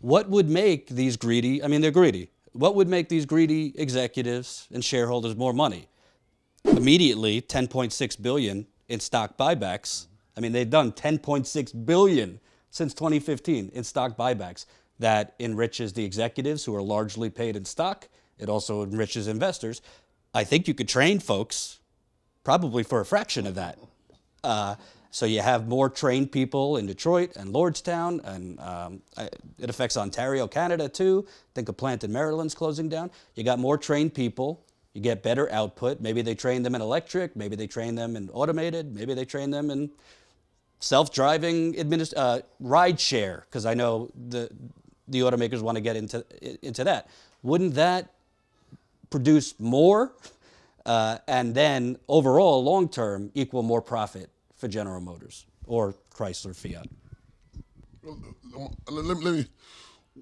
What would make these greedy, I mean, they're greedy. What would make these greedy executives and shareholders more money? Immediately, 10.6 billion in stock buybacks. I mean, they've done 10.6 billion since 2015 in stock buybacks. That enriches the executives who are largely paid in stock. It also enriches investors. I think you could train folks probably for a fraction of that. So you have more trained people in Detroit and Lordstown, and it affects Ontario, Canada too. I think a plant in Maryland's closing down. You got more trained people. You get better output. Maybe they train them in electric. Maybe they train them in automated. Maybe they train them in self-driving ride share, because I know the automakers want to get into that. Wouldn't that produce more and then overall long-term equal more profit for General Motors or Chrysler Fiat?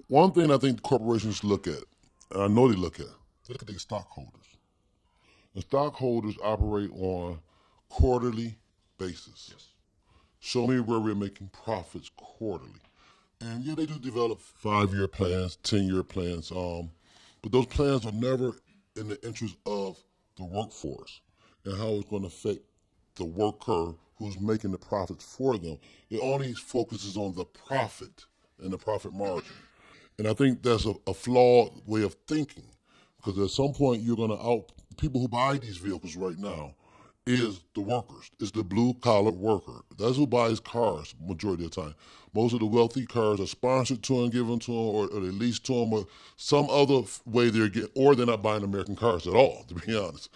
One thing I think corporations look at, and I know they look at their stockholders. The stockholders operate on quarterly basis. Yes. Show me where we're making profits quarterly. And yeah, they do develop 5-year plans, 10-year plans, but those plans are never in the interest of the workforce and how it's going to affect the worker who's making the profits for them. It only focuses on the profit and the profit margin. And I think that's a flawed way of thinking, because at some point you're going to people who buy these vehicles right now is the workers. It's the blue-collar worker. That's who buys cars majority of the time. Most of the wealthy cars are sponsored to them, given to them, or they lease to them, or some other way they're getting, or they're not buying American cars at all, to be honest.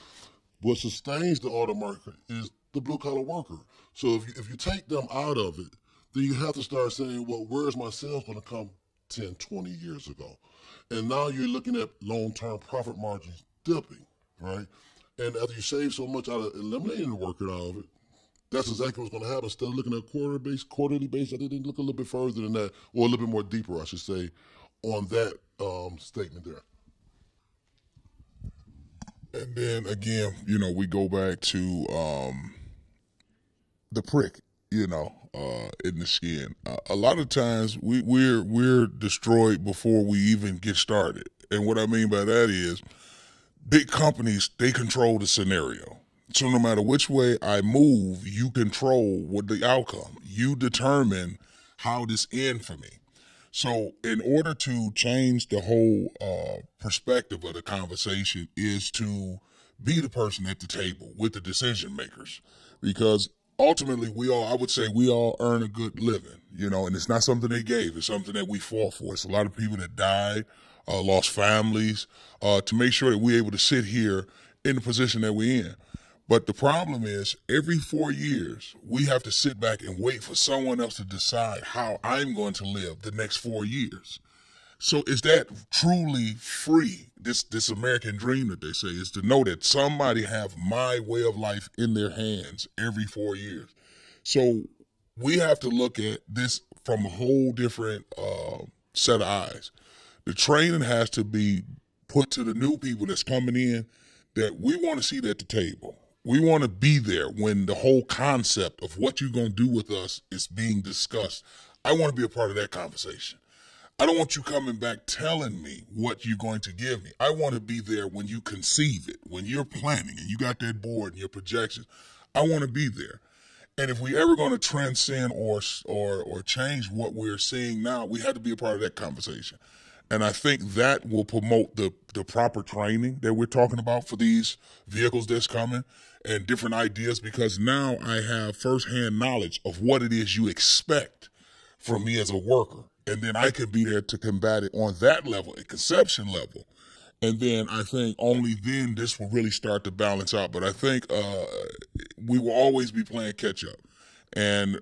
What sustains the auto market is the blue-collar worker. So if you take them out of it, then you have to start saying, well, where's my sales going to come 10, 20 years ago? And now you're looking at long-term profit margins dipping, right? And after you save so much out of eliminating the worker out of it, that's exactly what's going to happen. Instead of looking at quarterly base, I think they look a little bit further than that, or a little bit more deeper, I should say, on that statement there. And then again, we go back to the prick, in the skin. A lot of times we're destroyed before we even get started. And what I mean by that is, big companies, they control the scenario. So no matter which way I move, you control what the outcome. You determine how this ends for me. So in order to change the whole perspective of the conversation is to be the person at the table with the decision makers. Because ultimately I would say we all earn a good living, and it's not something they gave. It's something that we fought for. It's a lot of people that died, lost families, to make sure that we're able to sit here in the position that we're in. But the problem is, every 4 years, we have to sit back and wait for someone else to decide how I'm going to live the next 4 years. So is that truly free? This American dream that they say is to know that somebody have my way of life in their hands every 4 years. So we have to look at this from a whole different set of eyes. The training has to be put to the new people that's coming in, that we want to see at the table. We want to be there when the whole concept of what you're going to do with us is being discussed. I want to be a part of that conversation. I don't want you coming back telling me what you're going to give me. I want to be there when you conceive it, when you're planning and you got that board and your projections. I want to be there. And if we ever going to transcend or change what we're seeing now, we have to be a part of that conversation. And I think that will promote the proper training that we're talking about for these vehicles that's coming and different ideas, because now I have firsthand knowledge of what it is you expect from me as a worker. And then I could be there to combat it on that level, a conception level. And then I think only then this will really start to balance out. But I think we will always be playing catch up. And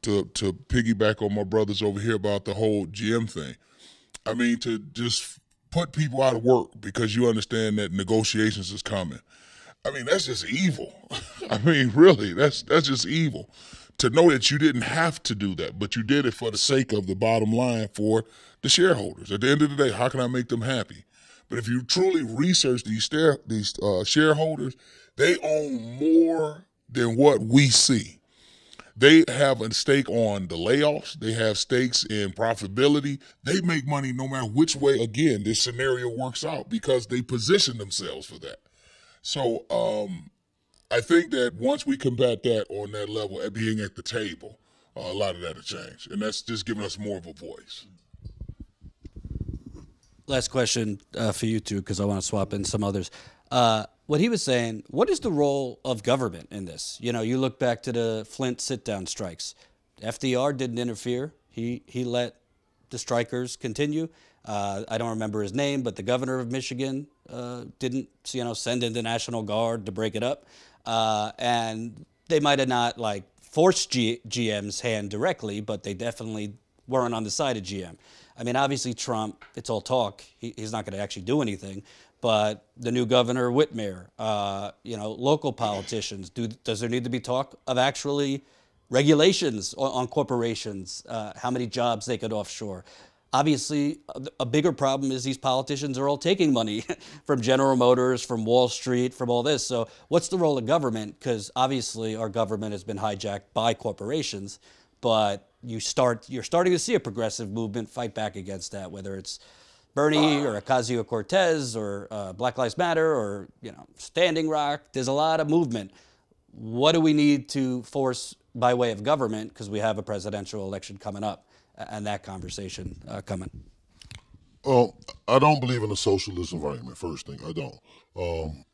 to piggyback on my brothers over here about the whole GM thing, I mean, to just put people out of work because you understand that negotiations is coming. I mean, that's just evil. I mean, really, that's just evil. To know that you didn't have to do that, but you did it for the sake of the bottom line for the shareholders. At the end of the day, how can I make them happy? But if you truly research these shareholders, they own more than what we see. They have a stake on the layoffs. They have stakes in profitability. They make money no matter which way, again, this scenario works out because they position themselves for that. So I think that once we combat that on that level, at being at the table, a lot of that will change. And that's just giving us more of a voice. Last question for you two, because I want to swap in some others. What he was saying, what is the role of government in this? You know, you look back to the Flint sit-down strikes. FDR didn't interfere. He let the strikers continue. I don't remember his name, but the governor of Michigan didn't, send in the National Guard to break it up. And they might have not, forced GM's hand directly, but they definitely weren't on the side of GM. I mean, obviously Trump, it's all talk. He's not going to actually do anything. But the new governor, Whitmer, local politicians, does there need to be talk of actually regulations on corporations, how many jobs they could offshore? Obviously, a bigger problem is these politicians are all taking money from General Motors, from Wall Street, from all this. So what's the role of government? Because obviously our government has been hijacked by corporations, but you're starting to see a progressive movement fight back against that, whether it's Bernie or Ocasio-Cortez or Black Lives Matter or, Standing Rock. There's a lot of movement. What do we need to force by way of government, because we have a presidential election coming up and that conversation coming? Well, I don't believe in a socialist environment, first thing. I don't.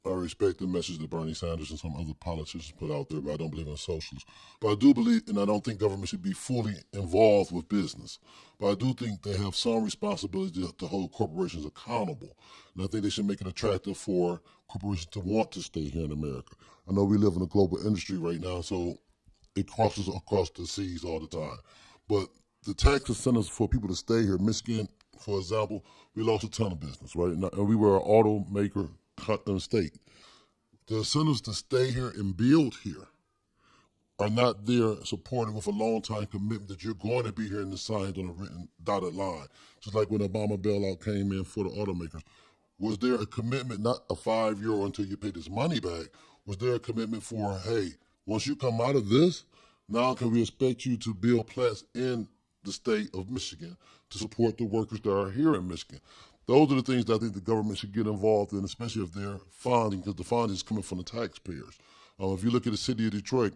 I respect the message that Bernie Sanders and some other politicians put out there, but I don't believe in a socialist. But I do believe, and I don't think government should be fully involved with business. But I do think they have some responsibility to hold corporations accountable. And I think they should make it attractive for corporations to want to stay here in America. I know we live in a global industry right now, so it crosses across the seas all the time. But the tax incentives for people to stay here, Michigan, for example, we lost a ton of business, right? And we were an automaker state. The incentives to stay here and build here are not there supported with a long-time commitment that you're going to be here and it's signed on a written dotted line. Just like when the Obama bailout came in for the automakers. Was there a commitment, not a 5 year until you pay this money back? Was there a commitment for, hey, once you come out of this, now can we expect you to build plants in the state of Michigan to support the workers that are here in Michigan? Those are the things that I think the government should get involved in, especially if they're funding, because the funding is coming from the taxpayers. If you look at the city of Detroit,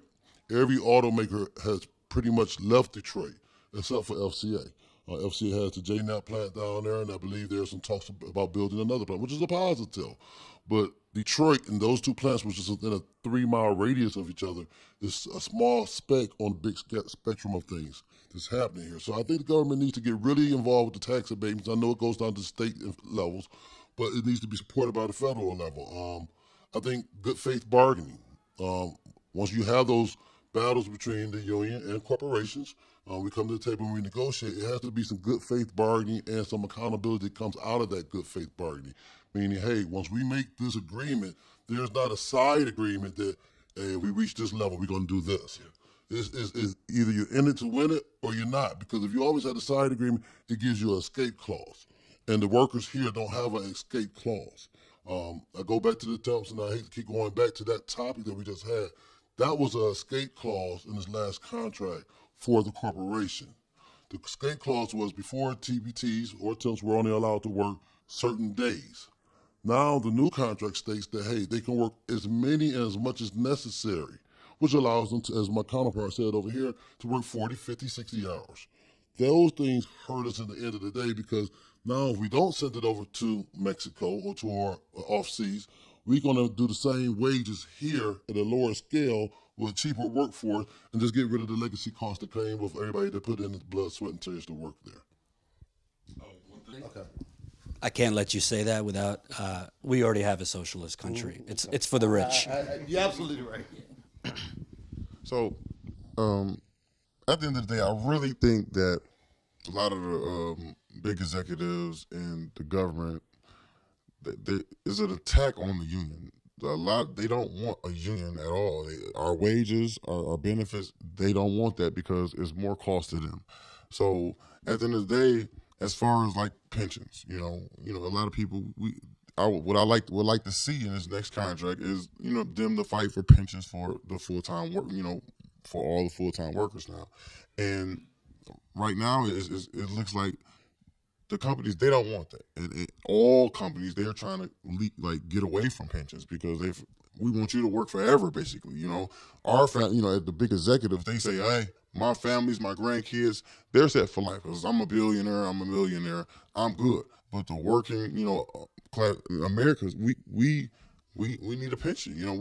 every automaker has pretty much left Detroit, except for FCA. FCA has the JNAP plant down there, and I believe there's some talks about building another plant, which is a positive. But Detroit and those two plants, which is within a 3-mile radius of each other, is a small speck on the big spectrum of things that's happening here. So I think the government needs to get really involved with the tax abatements. I know it goes down to state levels, but it needs to be supported by the federal level. I think good faith bargaining. Once you have those battles between the union and corporations, we come to the table and we negotiate. It has to be some good faith bargaining and some accountability that comes out of that good faith bargaining. Meaning, hey, once we make this agreement, there's not a side agreement that, hey, we reach this level, we're going to do this. It's either you're in it to win it or you're not. Because if you always have a side agreement, it gives you an escape clause. And the workers here don't have an escape clause. I go back to the temps, and I hate to keep going back to that topic that we just had. That was an escape clause in this last contract for the corporation. The escape clause was before TBTs or temps were only allowed to work certain days. Now the new contract states that, hey, they can work as many and as much as necessary, which allows them to, as my counterpart said over here, to work 40, 50, 60 hours. Those things hurt us at the end of the day, because now if we don't send it over to Mexico or to our off-seas, we're going to do the same wages here at a lower scale with a cheaper workforce and just get rid of the legacy cost that came with everybody that put in the blood, sweat, and tears to work there. Okay. I can't let you say that without, we already have a socialist country. It's for the rich. You're absolutely right. So, at the end of the day, I really think that a lot of the big executives in the government, is an attack on the union. They don't want a union at all. Our wages, our benefits, they don't want that because it's more cost to them. So at the end of the day, as far as like pensions, a lot of people, would like to see in this next contract is, them to fight for pensions for the full-time work, for all the full-time workers now. And right now, it looks like the companies, they don't want that. And all companies, they're trying to get away from pensions because we want you to work forever, basically. You know, at the big executives, they say, hey, my families, my grandkids, they're set for life. Because I'm a billionaire, I'm a millionaire, I'm good. But the working, class, Americans, we need a pension. You know,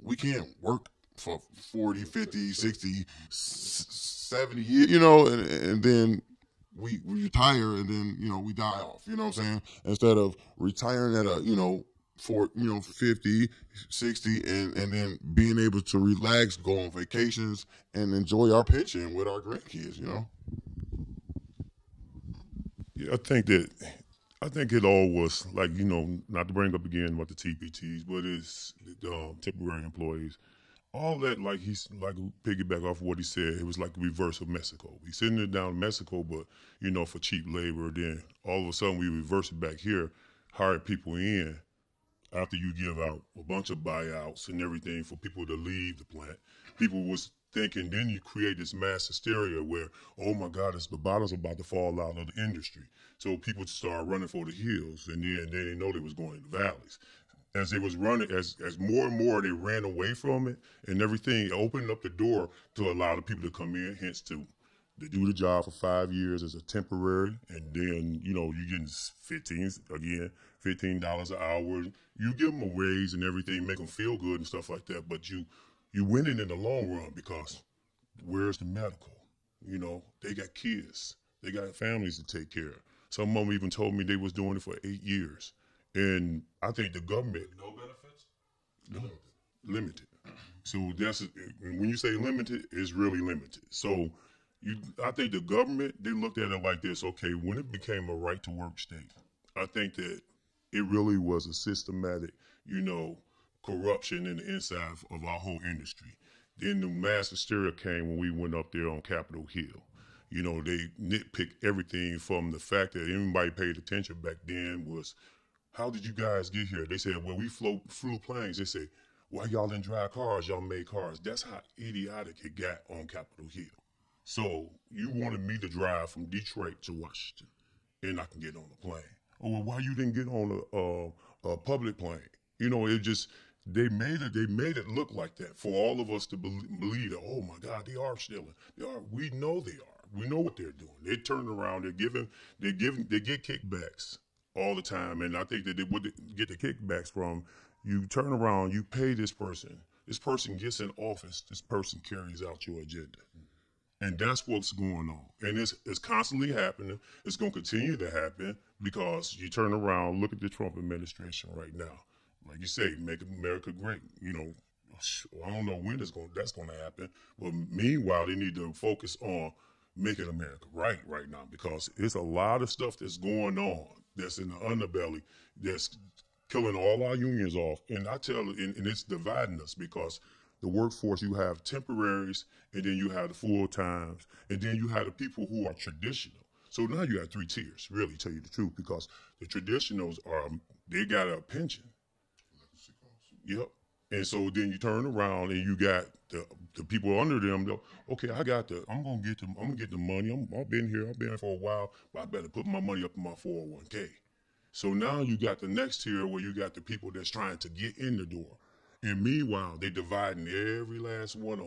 we can't work for 40, 50, 60, 70 years, and then we retire and then, we die off, you know what I'm saying? Instead of retiring at for 50, 60 and then being able to relax, go on vacations and enjoy our pension with our grandkids. Yeah, I think it all was like, not to bring up again what the TPTs, but it's temporary employees. All that, like piggyback off of what he said, it was like the reverse of Mexico. We sending it down to Mexico, but for cheap labor. Then all of a sudden we reverse it back here, hire people in after you give out a bunch of buyouts and everything for people to leave the plant. People was thinking, then you create this mass hysteria where, oh my God, the bottom's about to fall out of the industry. So people start running for the hills, and then they didn't know they was going to the valleys. As they was running, as more and more they ran away from it and everything, it opened up the door to allow the people to come in, hence to do the job for 5 years as a temporary, and then, you getting $15 an hour. You give them a raise and everything, make them feel good and stuff like that, but you winning in the long run because where's the medical? They got kids. They got families to take care of. Some of them even told me they was doing it for 8 years. And I think the government... No benefits? No, limited. So that's when you say limited, it's really limited. So I think the government, they looked at it like this. Okay, when it became a right to work state, I think that it really was a systematic, corruption in the inside of our whole industry. Then the mass hysteria came when we went up there on Capitol Hill. They nitpicked everything from the fact that anybody paid attention back then was, how did you guys get here? They said, well, we flew planes. They said, why y'all didn't drive cars? Y'all made cars. That's how idiotic it got on Capitol Hill. So you wanted me to drive from Detroit to Washington, and I can get on a plane. Oh, well, why you didn't get on a public plane? It just, they made it look like that for all of us to believe that, oh my God, they are stealing. They are. We know they are. We know what they're doing. They turn around. They get kickbacks all the time, and I think that they would get the kickbacks from, you turn around, you pay this person gets in office, this person carries out your agenda. And that's what's going on. And it's constantly happening. It's going to continue to happen because you turn around, look at the Trump administration right now. Like you say, make America great. I don't know when that's going to happen, but meanwhile, they need to focus on making America right now, because it's a lot of stuff that's going on that's in the underbelly that's killing all our unions off. And I tell you, and it's dividing us because the workforce, you have temporaries, and then you have the full-times, and then you have the people who are traditional. So now you have 3 tiers, really, tell you the truth, because the traditionals they got a pension. Yep. And so then you turn around and you got the people under them. Okay, I'm gonna get the money. I've been here for a while, but I better put my money up in my 401k. So now you got the next tier where you got the people that's trying to get in the door. And meanwhile, they dividing every last one of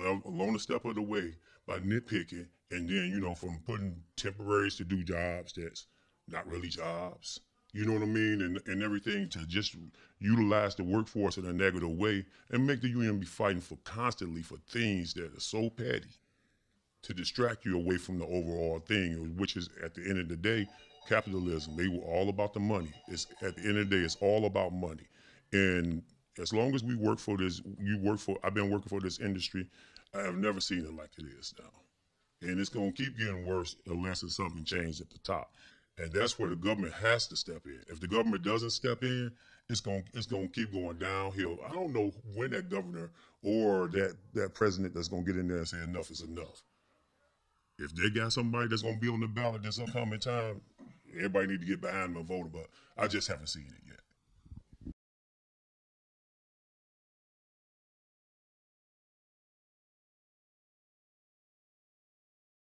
them along the step of the way by nitpicking, and then, from putting temporaries to do jobs that's not really jobs. You know what I mean? And everything to just utilize the workforce in a negative way and make the union be fighting constantly for things that are so petty to distract you away from the overall thing, which is, at the end of the day, capitalism. They were all about the money. At the end of the day, it's all about money. And as long as we work for this, I've been working for this industry, I have never seen it like it is now. And it's going to keep getting worse unless there's something changed at the top. And that's where the government has to step in. If the government doesn't step in, it's going to keep going downhill. I don't know when that governor or that president that's going to get in there and say enough is enough. If they got somebody that's going to be on the ballot this upcoming time, everybody need to get behind them and vote, but I just haven't seen it yet.